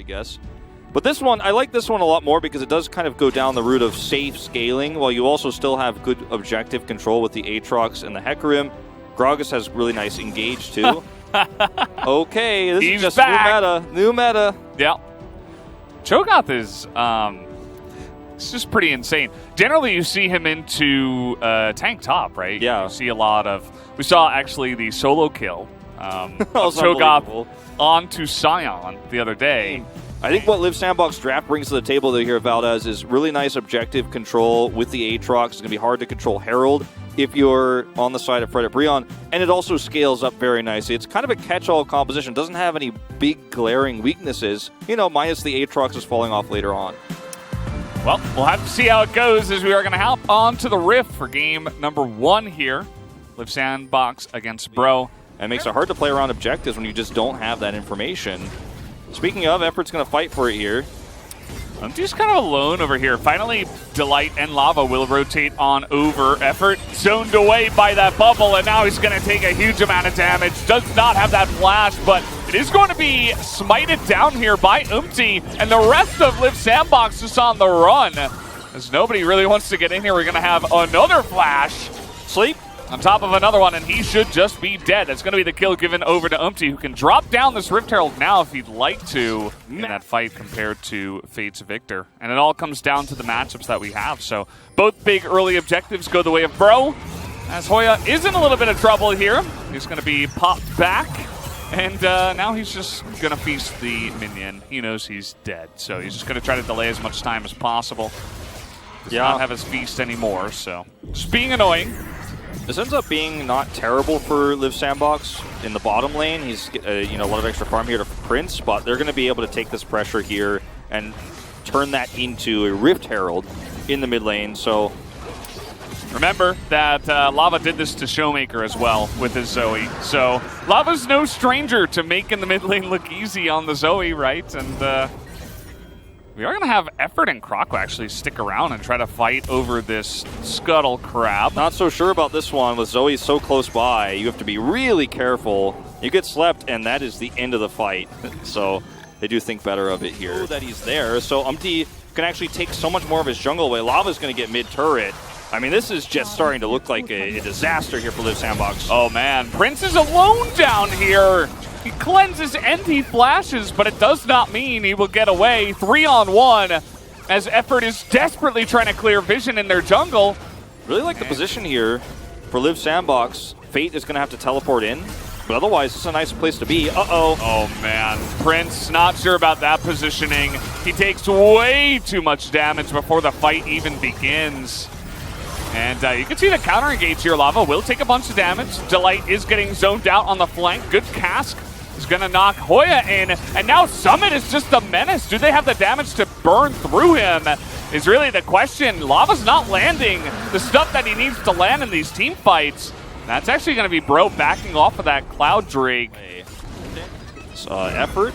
guess. But this one, I like this one a lot more because it does kind of go down the route of safe scaling, while you also still have good objective control with the Aatrox and the Hecarim. Gragas has really nice engage, too. Okay, this is just back. New meta. Yeah. Cho'Gath is it's just pretty insane. Generally, you see him into tank top, right? Yeah. You see a lot of... We saw, actually, the solo kill of Cho'Gath onto Sion the other day. I think what Live Sandbox Draft brings to the table here, Valdez, is really nice objective control with the Aatrox. It's going to be hard to control Herald if you're on the side of Frederick Breon, and it also scales up very nicely. It's kind of a catch-all composition. Doesn't have any big glaring weaknesses, minus the Aatrox is falling off later on. Well, we'll have to see how it goes as we are going to hop on to the Rift for game number 1 here. Live Sandbox against Bro. It makes it hard to play around objectives when you just don't have that information. Speaking of, Effort's going to fight for it here. I'm just kind of alone over here. Finally, Delight and Lava will rotate on over. Effort zoned away by that bubble, and now he's going to take a huge amount of damage. Does not have that flash, but it is going to be smited down here by Umti, and the rest of Live Sandbox is on the run. As nobody really wants to get in here, we're going to have another flash. Sleep on top of another one, and he should just be dead. That's going to be the kill given over to Umti, who can drop down this Rift Herald now if he'd like to in that fight compared to Fate's Victor. And it all comes down to the matchups that we have. So both big early objectives go the way of Bro, as Hoya is in a little bit of trouble here. He's going to be popped back, and now he's just going to feast the minion. He knows he's dead, so he's just going to try to delay as much time as possible. Does not have his feast anymore, so just being annoying. This ends up being not terrible for Live Sandbox in the bottom lane. He's a lot of extra farm here to Prince, but they're going to be able to take this pressure here and turn that into a Rift Herald in the mid lane. So remember that Lava did this to Showmaker as well with his Zoe. So Lava's no stranger to making the mid lane look easy on the Zoe, right? And we are going to have Effort and Croco actually stick around and try to fight over this Scuttle Crab. Not so sure about this one with Zoe so close by. You have to be really careful. You get slept, and that is the end of the fight. So they do think better of it here. That he's there, so Umti can actually take so much more of his jungle away. Lava's going to get mid-turret. I mean, this is just starting to look like a disaster here for Live Sandbox. Oh, man. Prince is alone down here. He cleanses and he flashes, but it does not mean he will get away. 3-on-1 as Effort is desperately trying to clear vision in their jungle. Really like the position here for Live Sandbox. Fate is going to have to teleport in, but otherwise it's a nice place to be. Uh-oh. Oh, man. Prince, not sure about that positioning. He takes way too much damage before the fight even begins. And you can see the counter engage here. Lava will take a bunch of damage. Delight is getting zoned out on the flank. Good cask is going to knock Hoya in. And now Summit is just a menace. Do they have the damage to burn through him is really the question. Lava's not landing the stuff that he needs to land in these team fights. That's actually going to be Bro backing off of that Cloud Drake. Effort.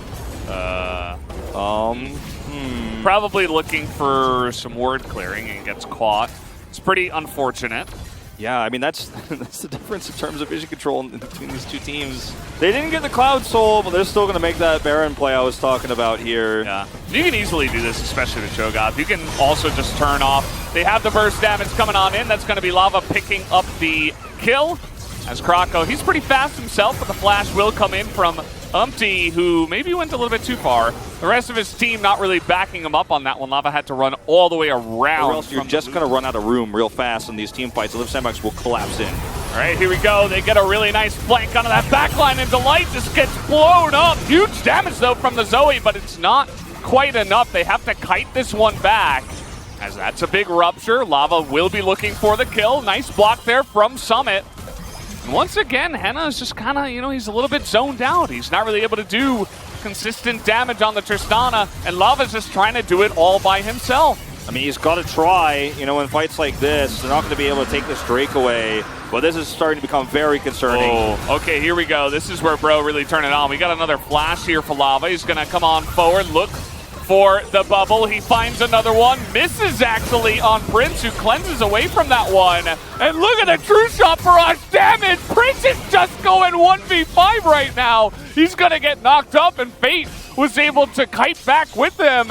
Probably looking for some word clearing and gets caught. It's pretty unfortunate. Yeah, I mean, that's the difference in terms of vision control between these two teams. They didn't get the Cloud Soul, but they're still going to make that Baron play I was talking about here. Yeah, you can easily do this, especially with Cho'Gath. You can also just turn off. They have the burst damage coming on in. That's going to be Lava picking up the kill. As Croco, he's pretty fast himself, but the flash will come in from Umti, who maybe went a little bit too far. The rest of his team not really backing him up on that one. Lava had to run all the way around. Or else you're just going to run out of room real fast in these team fights. Live Sandbox will collapse in. All right, here we go. They get a really nice flank onto that backline, and Delight just gets blown up. Huge damage, though, from the Zoe, but it's not quite enough. They have to kite this one back, as that's a big rupture. Lava will be looking for the kill. Nice block there from Summit. Once again, Henna is just kind of, he's a little bit zoned out. He's not really able to do consistent damage on the Tristana, and Lava's just trying to do it all by himself. I mean, he's got to try. In fights like this, they're not going to be able to take this Drake away. But this is starting to become very concerning. Oh, okay, here we go. This is where Bro really turned it on. We got another flash here for Lava. He's going to come on forward, look for the bubble. He finds another one, misses actually on Prince, who cleanses away from that one. And look at the true shot barrage damage. Prince is just going 1v5 right now. He's gonna get knocked up, and Fate was able to kite back with him.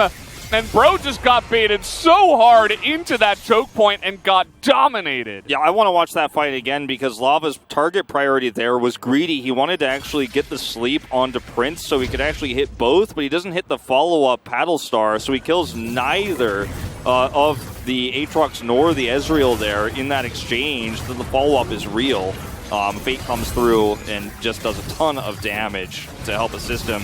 And Bro just got baited so hard into that choke point and got dominated. Yeah, I want to watch that fight again because Lava's target priority there was greedy. He wanted to actually get the sleep onto Prince so he could actually hit both, but he doesn't hit the follow-up Paddle Star, so he kills neither of the Aatrox nor the Ezreal there in that exchange. The follow-up is real. Fate comes through and just does a ton of damage to help assist him.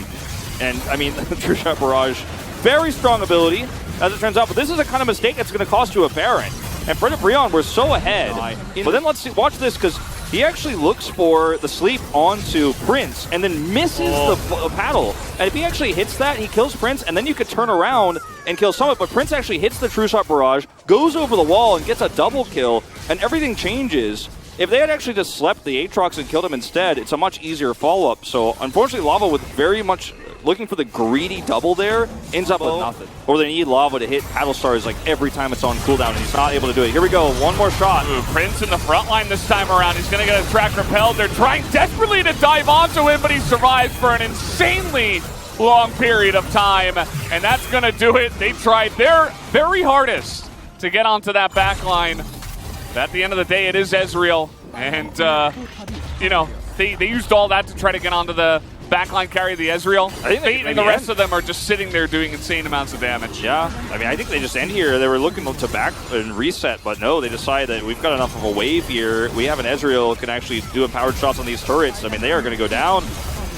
And, I mean, True Shot Barrage, very strong ability, as it turns out, but this is the kind of mistake that's going to cost you a Baron. And Fred and Breon were so ahead. But then let's see, watch this, because he actually looks for the sleep onto Prince and then misses the paddle. And if he actually hits that, he kills Prince, and then you could turn around and kill Summit. But Prince actually hits the True Shot Barrage, goes over the wall, and gets a double kill, and everything changes. If they had actually just slept the Aatrox and killed him instead, it's a much easier follow-up. So unfortunately, Lava with very much looking for the greedy double there, ends up with nothing. Or they need Lava to hit Paddle Stars like every time it's on cooldown, and he's not able to do it. Here we go, one more shot. Ooh, Prince in the front line this time around. He's going to get a track repelled. They're trying desperately to dive onto him, but he survives for an insanely long period of time, and that's going to do it. They tried their very hardest to get onto that back line. At the end of the day, it is Ezreal, and, you know, they used all that to try to get onto the backline carry the Ezreal. Fate and the rest of them are just sitting there doing insane amounts of damage. Yeah, I mean, I think they just end here. They were looking to back and reset, but no, they decide that we've got enough of a wave here. We have an Ezreal who can actually do empowered shots on these turrets. I mean, they are going to go down.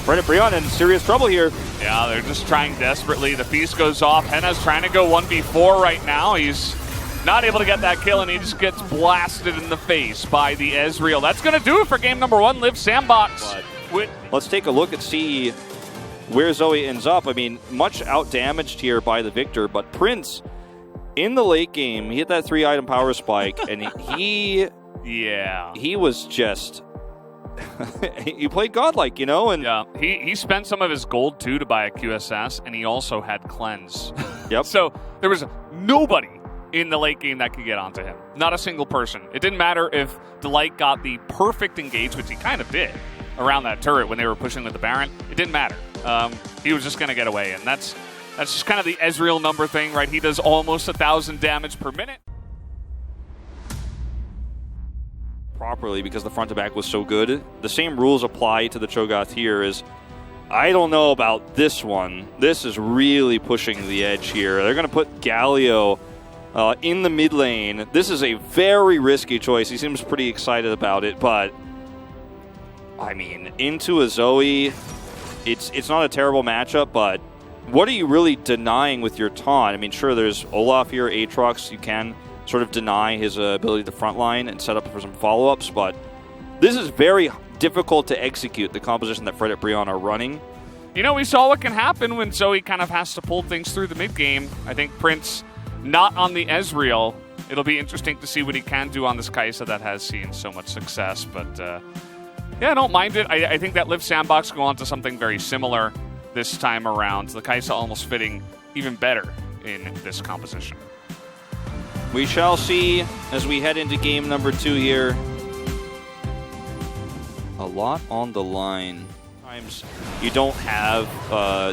Fred and Breon in serious trouble here. Yeah, they're just trying desperately. The piece goes off. Henna's trying to go 1v4 right now. He's not able to get that kill, and he just gets blasted in the face by the Ezreal. That's going to do it for game number 1, Live Sandbox. Let's take a look and see where Zoe ends up. I mean, much out-damaged here by the Victor, but Prince, in the late game, he hit that 3-item power spike, and he was just... he played godlike, you know? And yeah, he spent some of his gold, too, to buy a QSS, and he also had Cleanse. Yep. So there was nobody in the late game that could get onto him. Not a single person. It didn't matter if Delight got the perfect engage, which he kind of did, around that turret when they were pushing with the Baron. It didn't matter. He was just going to get away, and that's just kind of the Ezreal number thing, right? He does almost 1,000 damage per minute. Properly, because the front to back was so good. The same rules apply to the Cho'Gath here. Is I don't know about this one. This is really pushing the edge here. They're going to put Galio in the mid lane. This is a very risky choice. He seems pretty excited about it, but I mean, into a Zoe, it's not a terrible matchup, but what are you really denying with your taunt? I mean, sure, there's Olaf here, Aatrox. You can sort of deny his ability to frontline and set up for some follow-ups, but this is very difficult to execute, the composition that Fred and Breon are running. You know, we saw what can happen when Zoe kind of has to pull things through the mid-game. I think Prince, not on the Ezreal. It'll be interesting to see what he can do on this Kai'Sa that has seen so much success, but... yeah, I don't mind it. I think that Live Sandbox go on to something very similar this time around. The Kai'Sa almost fitting even better in this composition. We shall see as we head into game number 2 here. A lot on the line. Sometimes you don't have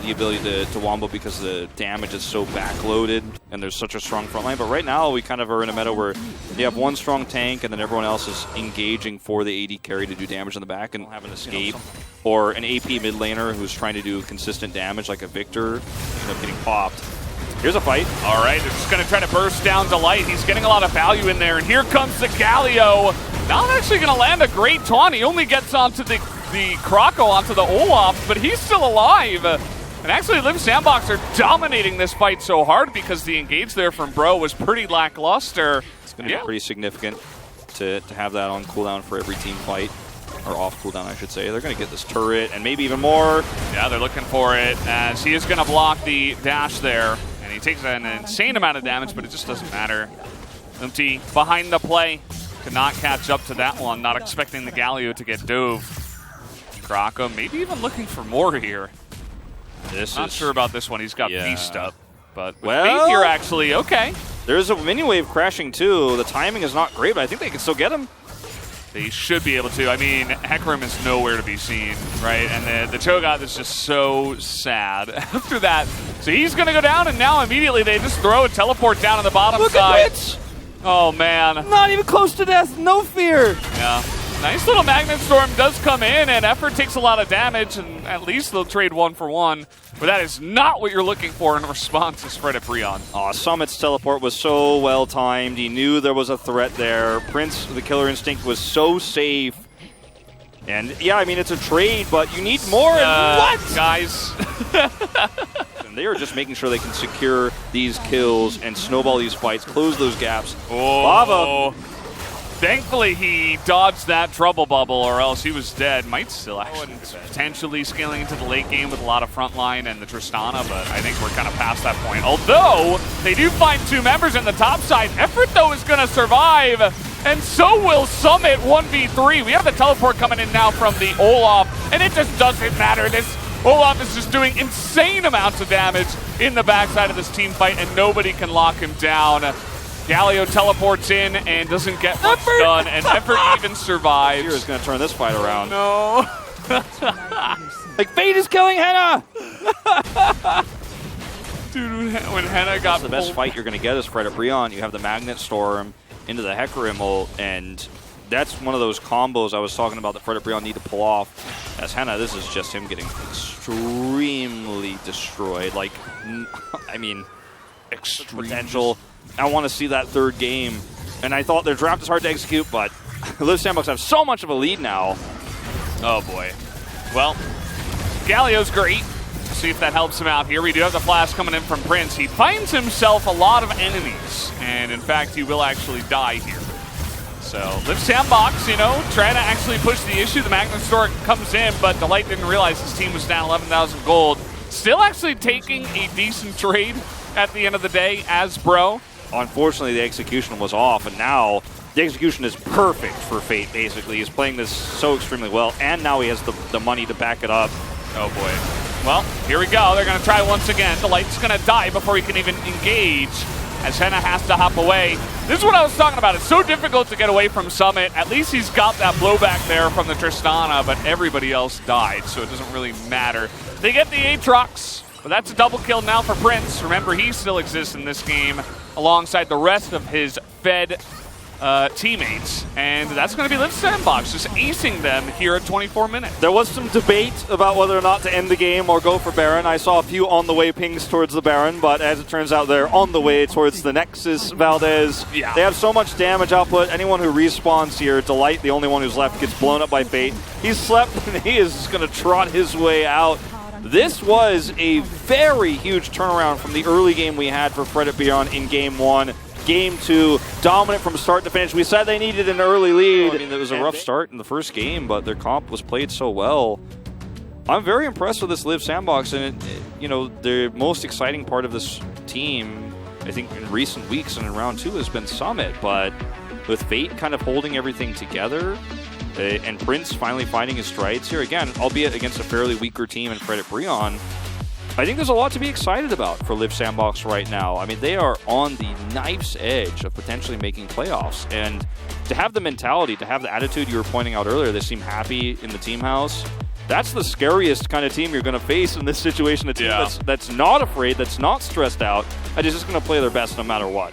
the ability to wombo because the damage is so backloaded and there's such a strong front line. But right now we kind of are in a meta where you have one strong tank and then everyone else is engaging for the AD carry to do damage in the back and have an escape. Or an AP mid laner who's trying to do consistent damage like a Victor, end up getting popped. Here's a fight. All right, they're just going to try to burst down Delight. He's getting a lot of value in there, and here comes the Galio. Not actually going to land a great taunt. He only gets onto the Croco, onto the Olaf, but he's still alive. And actually, Live Sandbox are dominating this fight so hard because the engage there from Bro was pretty lackluster. It's going to be pretty significant to have that on cooldown for every team fight. Or off cooldown, I should say. They're going to get this turret and maybe even more. Yeah, they're looking for it as he is going to block the dash there. And he takes an insane amount of damage, but it just doesn't matter. Empty behind the play. Could not catch up to that one. Not expecting the Galio to get dove. Croco maybe even looking for more here. Not sure about this one. He's got beast up. But with Faith here, actually, okay. There's a mini wave crashing too. The timing is not great, but I think they can still get him. They should be able to. I mean, Hecarim is nowhere to be seen, right? And the Cho'Gath is just so sad after that. So he's going to go down, and now immediately they just throw a teleport down on the bottom Look side. at Witch! Oh, man. Not even close to death. No fear. Yeah. Nice little Magnet Storm does come in, and Effort takes a lot of damage, and at least they'll trade 1 for 1. But that is not what you're looking for in response to Spread at Breon. Aw, Summit's teleport was so well timed. He knew there was a threat there. Prince, the Killer Instinct, was so safe. And yeah, I mean, it's a trade, but you need more. And what? Guys. And they are just making sure they can secure these kills and snowball these fights, close those gaps. Oh. Lava. Thankfully, he dodged that trouble bubble, or else he was dead. Might still actually potentially scaling into the late game with a lot of frontline and the Tristana, but I think we're kind of past that point. Although, they do find 2 members in the top side. Effort, though, is going to survive, and so will Summit 1v3. We have the teleport coming in now from the Olaf, and it just doesn't matter. This Olaf is just doing insane amounts of damage in the backside of this team fight, and nobody can lock him down. Galio teleports in and doesn't get much done, and Effort even survives. Hero's going to turn this fight around. No. Like, Fate is killing Henna! Dude, when Henna got the best fight you're going to get is Spread at Breon. You have the Magnet Storm into the Hecarim ult, and that's one of those combos I was talking about that Fred at Breon need to pull off. As Henna, this is just him getting extremely destroyed. Like, I mean, extreme potential. I want to see that 3rd game. And I thought their draft is hard to execute, but Liv Sandbox have so much of a lead now. Oh, boy. Well, Galio's great. See if that helps him out here. We do have the flash coming in from Prince. He finds himself a lot of enemies, and in fact, he will actually die here. So, Liv Sandbox, you know, trying to actually push the issue. The Magnet Storm comes in, but Delight didn't realize his team was down 11,000 gold. Still actually taking a decent trade at the end of the day as Bro. Unfortunately, the execution was off, and now the execution is perfect for Fate, basically. He's playing this so extremely well, and now he has the money to back it up. Oh, boy. Well, here we go. They're going to try once again. Delight's going to die before he can even engage, as Henna has to hop away. This is what I was talking about. It's so difficult to get away from Summit. At least he's got that blowback there from the Tristana, but everybody else died, so it doesn't really matter. They get the Aatrox, but that's a double kill now for Prince. Remember, he still exists in this game alongside the rest of his Fed teammates, and that's going to be Liv Sandbox, just acing them here at 24 minutes. There was some debate about whether or not to end the game or go for Baron. I saw a few on the way pings towards the Baron, but as it turns out, they're on the way towards the Nexus Valdez. Yeah. They have so much damage output. Anyone who respawns here, Delight, the only one who's left, gets blown up by Fate. He's slept, and he is just going to trot his way out. This was a very huge turnaround from the early game we had for Fred at Breon in Game 1. Game 2, dominant from start to finish. We said they needed an early lead. I mean, it was a rough start in the first game, but their comp was played so well. I'm very impressed with this Liv Sandbox, and you know, the most exciting part of this team, I think, in recent weeks and in round 2 has been Summit, but with Fate kind of holding everything together, and Prince finally finding his strides here, again, albeit against a fairly weaker team in Fred at Breon, I think there's a lot to be excited about for Liv Sandbox right now. I mean, they are on the knife's edge of potentially making playoffs. And to have the mentality, to have the attitude you were pointing out earlier, they seem happy in the team house. That's the scariest kind of team you're going to face in this situation. A team that's not afraid, that's not stressed out, and is just going to play their best no matter what.